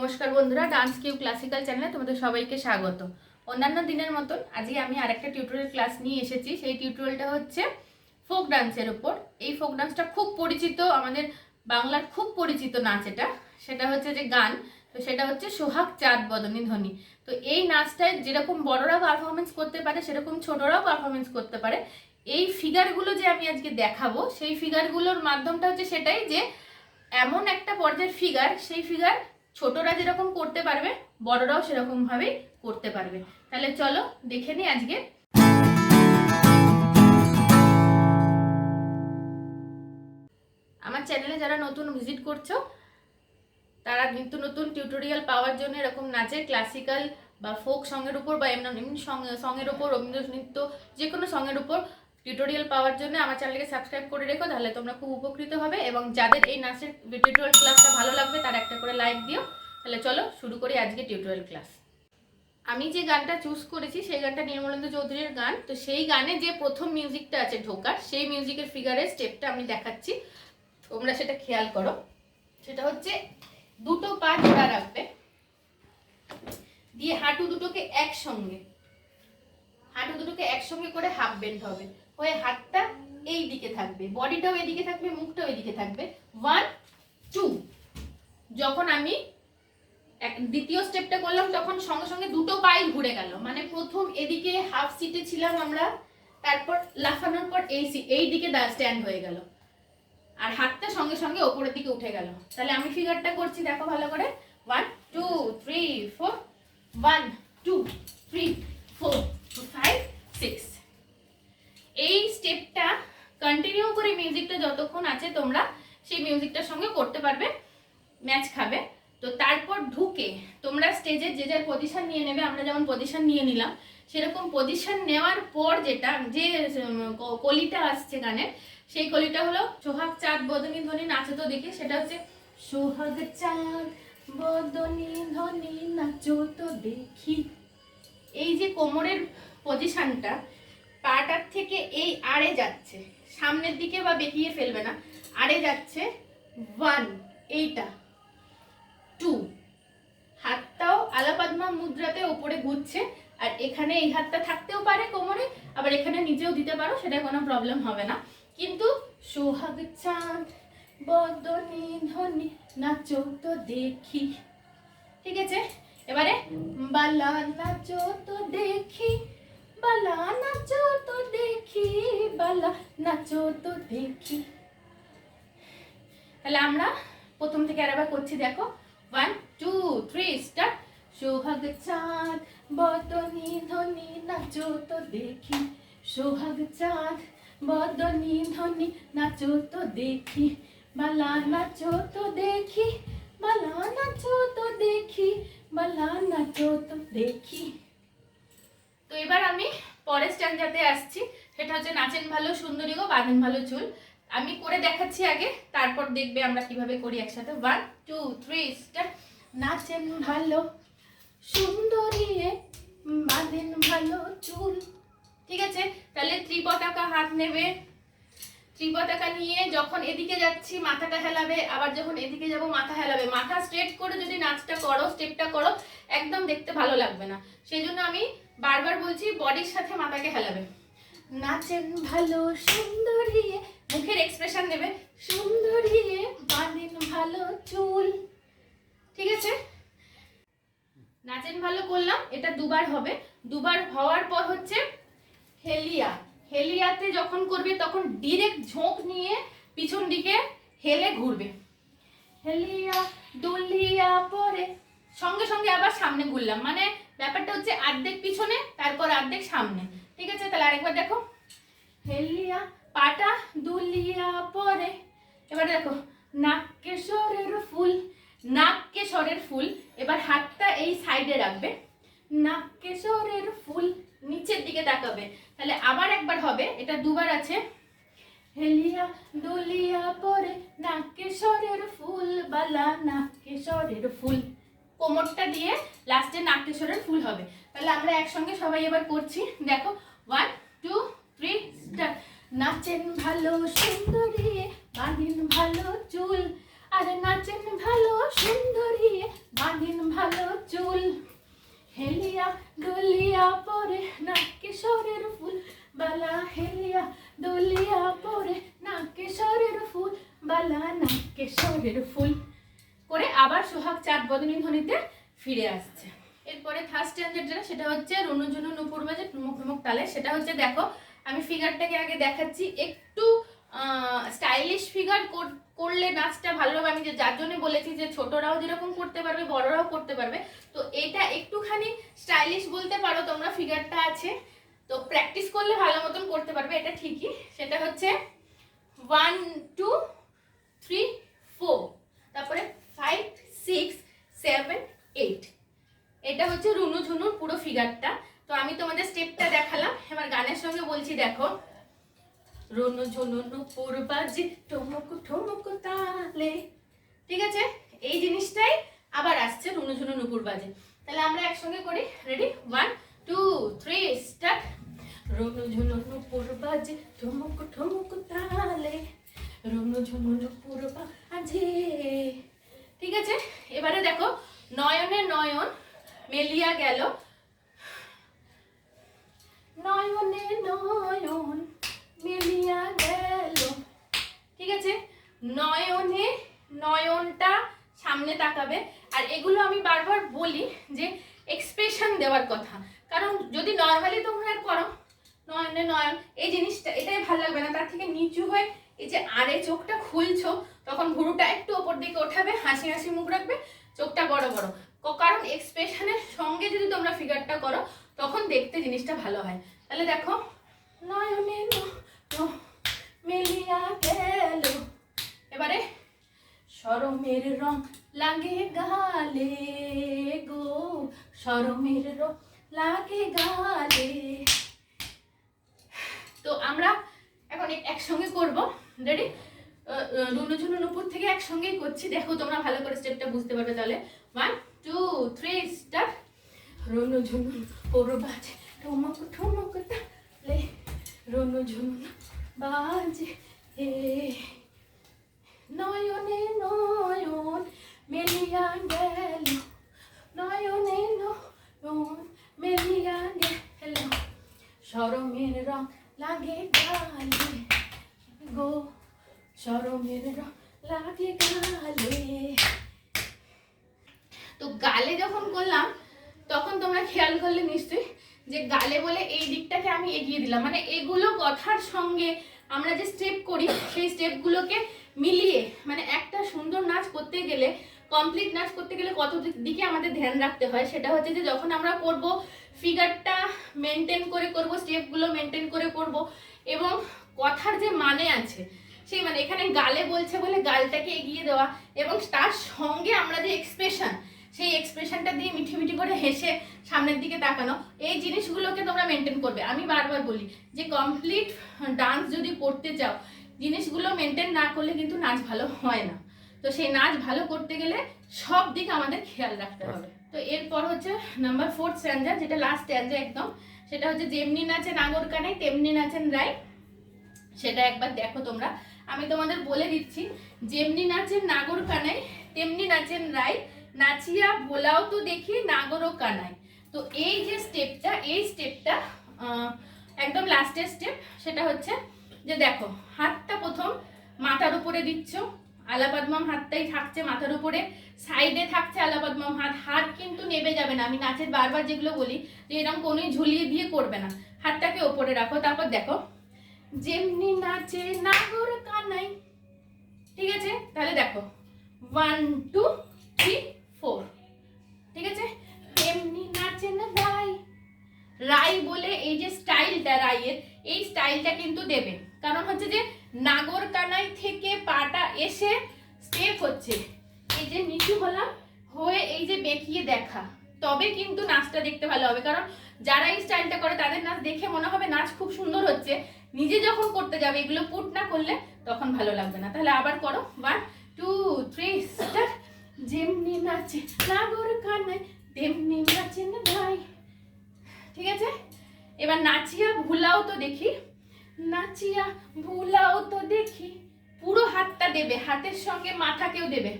নমস্কার বন্ধুরা, dance Q classical চ্যানেলে তোমাদের সবাইকে স্বাগত। অন্যান্য দিনের মতন আজকে আমি আরেকটা টিউটোরিয়াল ক্লাস নিয়ে এসেছি। সেই টিউটোরিয়ালটা হচ্ছে ফোক ডান্সের উপর। এই ফোক ডান্সটা খুব পরিচিত, আমাদের বাংলার খুব পরিচিত নাচ এটা। সেটা হচ্ছে যে গান, তো সেটা হচ্ছে সোহাগ চাঁদ বদনী ধ্বনি। তো এই নাচটায় যেরকম বড়রা পারফরমেন্স করতে পারে সেরকম ছোটরাও পারফরমেন্স করতে পারে। এই ফিগারগুলো যে আমি আজকে দেখাবো, সেই ফিগারগুলোর মাধ্যমটা হচ্ছে সেটাই যে এমন একটা পর্যায়ের ফিগার, সেই ফিগার ছোটরা যেরকম করতে পারবে বড়রাও সেরকম ভাবেই করতে পারবে। তাহলে চলো দেখে নিই আজকে। আমার চ্যানেলে যারা নতুন ভিজিট করছো তারা নিত্য নতুন টিউটোরিয়াল পাওয়ার জন্য এরকম নাচের ক্লাসিক্যাল বা ফোক সঙ্গের উপর বা এমনি সঙ্গের উপর, রবীন্দ্র নৃত্য, যে কোনো সঙ্গের উপর টিউটোরিয়াল পাওয়ার জন্য আমার চ্যানেলকে সাবস্ক্রাইব করে রেখো, তাহলে তোমরা খুব উপকৃত হবে। এবং যাদের এই নাচের টিউটোরিয়াল ক্লাসটা ভালো লাগবে তারা একটা করে লাইক দিও। তাহলে চলো শুরু করি আজকে টিউটোরিয়াল ক্লাস। আমি যে গানটা চুজ করেছি সেই গানটা নির্মলেন্দু চৌধুরীর গান। তো সেই গানে যে প্রথম মিউজিকটা আছে ঢোকার, সেই মিউজিকের ফিগারের স্টেপটা আমি দেখাচ্ছি, তোমরা সেটা খেয়াল করো। সেটা হচ্ছে দুটো পা জোড়া রাখবে, দিয়ে হাঁটু দুটোকে একসঙ্গে করে হাফ বেন্ড হবে, হয়ে হাতটা এই দিকে থাকবে, বডিটাও এদিকে থাকবে, মুখটাও এদিকে থাকবে। 1 2। যখন আমি দ্বিতীয় স্টেপটা করলাম তখন সঙ্গে সঙ্গে দুটো পাই ঘুরে গেল, মানে প্রথম এদিকে হাফ সিটে ছিলাম আমরা, তারপর লাফানোর পর এই দিকে স্ট্যান্ড হয়ে গেল, আর হাতটা সঙ্গে সঙ্গে ওপরের দিকে উঠে গেল। তাহলে আমি ফিগারটা করছি, দেখো ভালো করে। 1 2 3 4 1 2 3 4 5 6। এই স্টেপটা কন্টিনিউ করে মিউজিকটা যতক্ষণ আছে তোমরা সেই মিউজিকটার সঙ্গে করতে পারবে, ম্যাচ খাবে। তো তারপর ঢুকে তোমরা স্টেজে যে যার পজিশন নিয়ে নেবে। আমরা যেমন পজিশন নিয়ে নিলাম, সেরকম পজিশন নেওয়ার পর যেটা যে কলিটা আসছে গানের, সেই কলিটা হলো সোহাগ চাঁদ বদনী ধ্বনি। নাচো তো দেখি, সেটা হচ্ছে সোহাগ চাঁদ বদনী ধ্বনি নাচো তো দেখি। এই যে কোমরের পজিশনটা পাটার থেকে এই আড়ে যাচ্ছে, সামনের দিকে বা বেঁকিয়ে ফেলবে না, আড়ে যাচ্ছে। 1 এইটা, 2 হাতটাও আলাপাদমা মুদ্রাতে ওপরে ঘুরছে, আর এখানে এই হাতটা থাকতেও পারে কোমরে, আবার এখানে নিচেও দিতে পারো, সেটা কোনো প্রবলেম হবে না। কিন্তু সোহাগ চাঁদ বদনী ধ্বনি নাচো তো দেখি, ঠিক আছে। এবারে বালা নাচো তো দেখি, বালা নাচো তো দেখি, বালা নাচো তো দেখি। তাহলে আমরা প্রথম থেকে আরেকবার করছি, দেখো। 1 2 3 স্টার্ট। সোহাগ চাঁদ বদনী ধ্বনি নাচো তো দেখি, সোহাগ চাঁদ বদনী ধ্বনি নাচো তো দেখি, বালা নাচো তো দেখি, বালা নাচো তো দেখি, বালা নাচো তো দেখি। তো এবার আমি পরের স্ট্যান্ডাতে আসছি, সেটা হচ্ছে নাচেন ভালো সুন্দরী গো বাঁধেন ভালো চুল। আমি করে দেখাচ্ছি আগে, তারপর দেখবে আমরা কিভাবে করি একসাথে। 1 2 3 স্টার্ট। নাচেন ভালো সুন্দরী বাঁধেন ভালো চুল, ঠিক আছে। তাহলে ত্রিপতাকা হাত নেবে, ত্রিপতাকা নিয়ে যখন এদিকে যাচ্ছি মাথাটা হেলাবে, আবার যখন এদিকে যাব মাথা হেলাবে। মাথা স্ট্রেট করে যদি নাচটা করো, স্টেপটা করো, একদম দেখতে ভালো লাগবে না। সেই জন্য আমি বারবার বলছি বডির সাথে মাথাকে হেলাবে। নাচেন ভালো সুন্দরী, মুখের এক্সপ্রেশন দেবে, সুন্দরী বাঁধেন ভালো চুল, ঠিক আছে। নাচেন ভালো করলাম, এটা দুবার হবে। দুবার হওয়ার পর হচ্ছে হেলিয়া। হেলিয়াতে যখন করবে তখন ডিরেক্ট ঝোঁক নিয়ে পিছন দিকে হেলে ঘুরবে। হেলিয়া দুলিয়া পরে সঙ্গে সঙ্গে আবার সামনে ঘুরলাম, মানে ব্যাপারটা হচ্ছে অর্ধেক পিছনে তারপর অর্ধেক সামনে, ঠিক আছে। তাহলে আরেকবার দেখো। হেলিয়া পাটা দুলিয়া পরে, এবার দেখো নাক্যেশ্বরের ফুল, নাক্যেশ্বরের ফুল। এবার হাতটা এই সাইডে রাখবে, নাক্যেশ্বরের ফুল, নিচের দিকে তাকাবে। তাহলে আবার একবার হবে, এটা দুবার আছে। হেলিয়া দুলিয়া পরে নাক্যেশ্বরের ফুল, বালা নাক্যেশ্বরের ফুল, কোমরটা দিয়ে লাস্টে নাক্যেশ্বরের ফুল হবে। তাহলে আমরা একসঙ্গে সবাই এবার করছি, দেখো। 1 2 3 স্টার্ট। নাচেন ভালো সুন্দরী বাঁধেন ভালো চুল, আরে নাচেন ভালো সুন্দরী বাঁধেন দুলিয়া পরে নাকে সরের ফুল বালা হেলিয়া, দুলিয়া পরে নাকে সরের ফুল বালা নাকে সরের ফুল করে আবার সোহাগ চাঁদ বদনী ধ্বনিতে ফিরে আসছে। এরপরে থার্ড স্ট্যান্ডার্ড যেটা, সেটা হচ্ছে রুনু ঝুনু নুপুর বাজে ঠুমুক ঠুমুক তালে। সেটা হচ্ছে দেখো আমি ফিগারটাকে আগে দেখাচ্ছি, একটু স্টাইলিশ ফিগার করলে নাচটা ভালো হবে। আমি যার জন্য বলেছি যে ছোটরাও যেরকম করতে পারবে বড়রাও করতে পারবে, তো এটা একটুখানি স্টাইলিশ বলতে পারো তোমরা, ফিগারটা আছে তো প্র্যাকটিস করলে ভালো মতন করতে পারবে, এটা ঠিকই। সেটা হচ্ছে 1 2 3 4, তারপরে 5 6 7 8, এটা হচ্ছে রুনু ঝুনুর পুরো ফিগারটা। তো আমি তোমাদের স্টেপটা দেখালাম, এবার গানের সঙ্গে বলছি দেখো, রুনু ঝুনু নুপুর বাজে ঠুমুক ঠুমুক তালে। ঠিক আছে, এই জিনিসটাই আবার আসছে রুনু ঝুনু নুপুর বাজে। তাহলে আমরা একসঙ্গে করি, রেডি 1 2 3 স্টার্ট। রুনু ঝুনু নুপুর বাজে ঠুমুক ঠুমুক তালে, রুনু ঝুনু নুপুর বাজে। ঠিক আছে, এবারে দেখো নয়নে নয়ন মেলিয়া গেল, নয়নে নয়ন মেলিয়া গেল। ঠিক আছে, নয়নে নয়নটা সামনে তাকাবে। আর এগুলো আমি বারবার বলি যে এক্সপ্রেশন দেওয়ার কথা, কারণ যদি নর্মালি তোমরা করো নয়নে নয়ন এই জিনিসটা, এটাই ভালো লাগবে না। তার থেকে নিচু হয়ে এই যে আরে চোখটা খুলছো, তখন ভুরুটা একটু ওপর দিকে ওঠাবে, হাসি হাসি মুখ রাখবে, চোখটা বড় বড়, কারণ এক্সপ্রেশনের সঙ্গে যদি তোমরা ফিগারটা করো তখন দেখতে জিনিসটা ভালো হয়। তাহলে দেখো নয়নে মেলিয়া গেল, এবারে শরমের রং লাগে গালে গো, শরমের রং লাগে গালে। তো আমরা এখন একসঙ্গে করব, রেডি? রুনু ঝুনু নুপুর থেকে একসঙ্গেই করছি, দেখো তোমরা ভালো করে স্টেপটা বুঝতে পারবে। তাহলে 1 2 3 স্টার্ট। রুনু ঝুনু নুপুর বাজে ঠুমুক ঠুমুক তালে, রুনু ঝুনু বাজে এ, নয়নে নয়ন মেলিয়া গেল, নয়নে নয়ন মেলিয়া গেল, শরমের রং লাগে গালে গো, শরমের রং লাগে গালে। তো গালে যখন করলাম তখন তোমরা খেয়াল করলে নিশ্চয়ই যে গালে বলে এই দিকটাকে আমি এগিয়ে দিলাম, মানে এগুলো কথার সঙ্গে আমরা যে স্টেপ করি সেই স্টেপগুলোকে মিলিয়ে, মানে একটা সুন্দর নাচ করতে গেলে, কমপ্লিট নাচ করতে গেলে কত দিকে আমাদের ধ্যান রাখতে হয়, সেটা হচ্ছে যে যখন আমরা করব ফিগারটা মেনটেন করে করব, স্টেপগুলো মেনটেন করে করব, এবং কথার যে মানে আছে সেই মানে এখানে গালে বলছে বলে গালটাকে এগিয়ে দেওয়া, এবং তার সঙ্গে আমরা যে এক্সপ্রেশন, সেই এক্সপ্রেশনটা দিয়ে মিঠি মিঠি করে হেসে সামনের দিকে তাকানো, এই জিনিসগুলোকে তোমরা মেনটেন করবে। আমি বারবার বলি যে কমপ্লিট ডান্স যদি করতে চাও, জিনিসগুলো মেনটেন না করলে কিন্তু নাচ ভালো হয় না। তো সেই নাচ ভালো করতে গেলে সব দিক আমাদের খেয়াল রাখতে হবে। তো এরপর হচ্ছে নাম্বার 4 স্ট্যান্জা, যেটা লাস্ট স্ট্যান্জা একদম, সেটা হচ্ছে যেমনি নাচে নাগর কানাই তেমনি নাচেন রায়। সেটা একবার দেখো তোমরা, আমি তোমাদের বলে দিচ্ছি, যেমনি নাচেন নাগর কানাই তেমনি নাচেন রায়, নাচিয়া ভোলাও তো দেখি নাগরও কানাই। তো এই যে স্টেপটা, এই স্টেপটা একদম লাস্টের স্টেপ। সেটা হচ্ছে যে দেখো হাতটা প্রথম মাথার উপরে দিচ্ছ, আলাপাদমাম হাতটাই থাকছে মাথার উপরে, সাইডে থাকছে আলাপাদমাম হাত, হাত কিন্তু নেবে যাবে না। আমি নাচের বারবার যেগুলো বলি যে এরকম কোনোই ঝুলিয়ে দিয়ে করবে না, হাতটাকে ওপরে রাখো। তারপর দেখো যেমনি নাচে নাগর কানাই। ঠিক আছে, তাহলে দেখো 1 2 3 4। ঠিক আছে, এমনি নাচে না রাই, রাই বলে এই যে স্টাইলটা রাইয়ের, এই স্টাইলটা কিন্তু দেবে, কারণ হচ্ছে যে নাগর কানাই থেকে পাটা এসে স্টেপ হচ্ছে এই যে নিচু হলাম হয়ে এই যে বেঁকিয়ে দেখা, তবে কিন্তু নাচটা দেখতে ভালো হবে। কারণ যারা এই স্টাইলটা করে তাদের নাচ দেখে মনে হবে নাচ খুব সুন্দর হচ্ছে, নিজে যখন করতে যাবে এগুলো পুট না করলে তখন ভালো লাগবে না। তাহলে আবার করো 1 2 3 স্টার্ট। যেমনি নাচে নাগর কানাই তেমনি নাচে না ভাই। ঠিক আছে, এবার নাচিয়া ভুলাও তো দেখি, নাচিয়া ভুলাও তো দেখি, পুরো হাতটা দেবে, হাতের সঙ্গে মাথাকেও দেবে।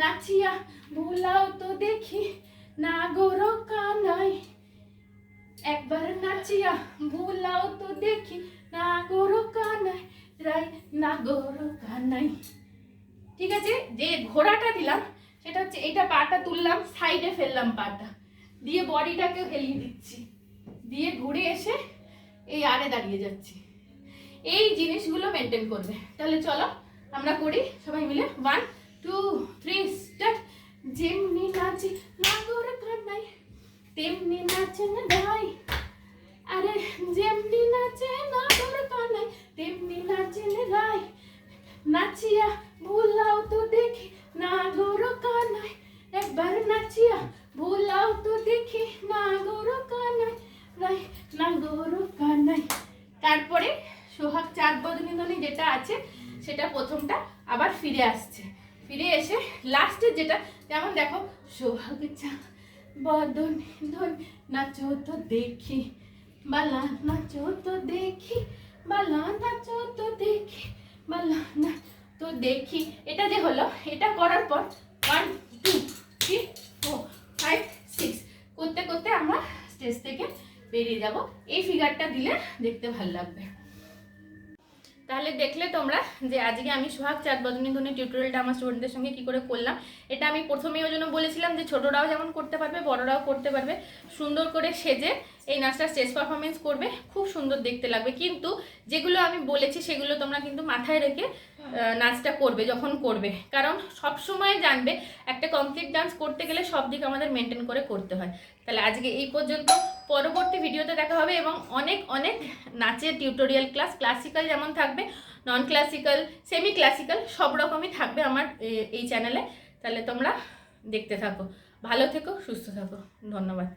নাচিয়া ভুলাও তো দেখি নাগর কানাই, নাচিয়া ভুলাও তো দেখি না গরু কানাই রাই না গরু কানাই। ঠিক আছে, যে ঘোড়াটা দিলাম সেটা হচ্ছে এইটা, পাটা তুললাম, সাইডে ফেললাম পাটা, দিয়ে বডিটাকে হেলিয়ে দিচ্ছি, দিয়ে ঘুরে এসে এই আরে দাঁড়িয়ে যাচ্ছি। এই জিনিসগুলো মেনটেন করবে। তাহলে চলো আমরা করি সবাই মিলে। 1 2 3 স্টার্ট। যেমনি নাচি নাগর কানাই তেমনি নাচে না দাই, আরে যেমনি নাচে নাগর কানাই তেমনি নাচে না দাই, নাচিয়া ভুলাও তো দেখি নাগর কানাই, একবার নাচিয়া ভুলাও তো দেখি নাগর কানাই রাই নাগর কানাই। তারপরে সোহাগ চাঁদ বদনী ধ্বনি যেটা আছে সেটা প্রথমটা আবার ফিরে আসছে, ফিরে এসে লাস্টের যেটা, যেমন দেখো সোহাগ চাঁদ বদনী ধ্বনি নাচো তো দেখি বালা, নাচো তো দেখি বালা, নাচো তো দেখি বালা, না তো দেখি। এটা যে হলো, এটা করার পর 1 2 3 4 5 6 করতে করতে আমরা স্টেজ থেকে বেরিয়ে যাব। এই ফিগারটা দিলে দেখতে ভালো লাগবে। তাহলে দেখলে তোমরা যে আজকে আমি সোহাগ চাঁদ বদনী ধ্বনি টিউটোরিয়ালটা আমার স্টুডেন্টদের সঙ্গে কি করে করলাম। এটা আমি প্রথমেই ওই জন্য বলেছিলাম যে ছোটরাও যেমন করতে পারবে বড়রাও করতে পারবে, সুন্দর করে সেজে এই নাচটা স্টেজ পারফরমেন্স করবে, খুব সুন্দর দেখতে লাগবে। কিন্তু যেগুলো আমি বলেছি সেগুলো তোমরা কিন্তু মাথায় রেখে নাচটা করবে যখন করবে, কারণ সব সময় জানবে একটা কমপ্লিট ডান্স করতে গেলে সব দিক আমাদের মেনটেন করে করতে হয়। তাহলে আজকে এই পর্যন্ত, পরবর্তী ভিডিওতে দেখা হবে এবং অনেক অনেক নাচের টিউটোরিয়াল ক্লাস, ক্লাসিক্যাল যেমন থাকবে, নন ক্লাসিক্যাল, সেমি ক্লাসিক্যাল সব রকমই থাকবে আমার এই চ্যানেলে। তাহলে তোমরা দেখতে থাকো, ভালো থেকো, সুস্থ থাকো, ধন্যবাদ।